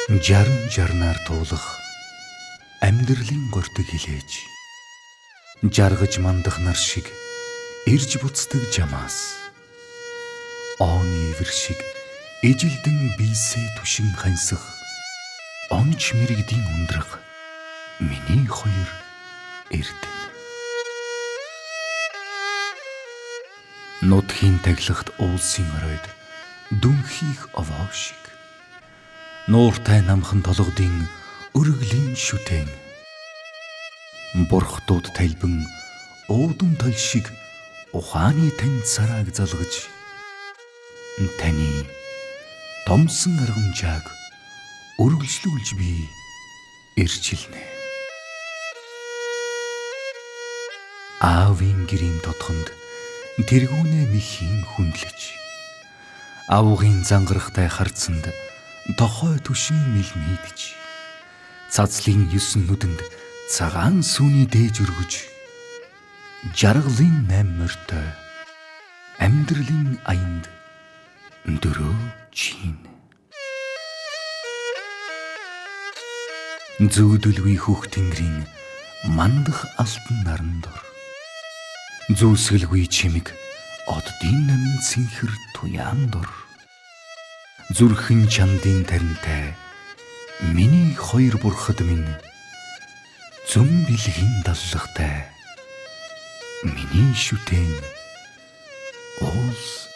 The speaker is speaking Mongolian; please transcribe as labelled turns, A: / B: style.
A: Жаран жарнаар туулах амьдралын гортог хилээж жаргаж мандах нар шиг ирж буцдаг жамаас оны ивэр шиг эжилдэн бийсээ түшин хансах онч мэрэгдийн ундрах миний хоёр эрдэнэ. Нутгийн таглагт уулсын оройд дүнхийх овоо шиг нууртай намхан толгодын өргөлийн шүтэн бурхтууд талбан уудан тол шиг ухааны тань царааг залгаж таны томсон аргамжааг өргөлжлүүлж би ирчилнэ. Аавын гэрийн тодхонд тэргүүнээ мэхийн хүндлэж авгын зангарахтай харцанд тохой түшин мэлмийдэж цацлын 9 нүдэнд цагаан сүүний дээж өргөж жаргалын 8 морьтой амьдралын аянд дөрөө чин зүүдэлгүй хүүх тэнгэрийн мандах алтан наран дор зүүсгэлгүй чимэг оддын намын цэнхэр туяан дор зүрхэн чандын таринтай миний хоёр бурхад минь зүм бэлгийн даллагтай миний шүтэн уулс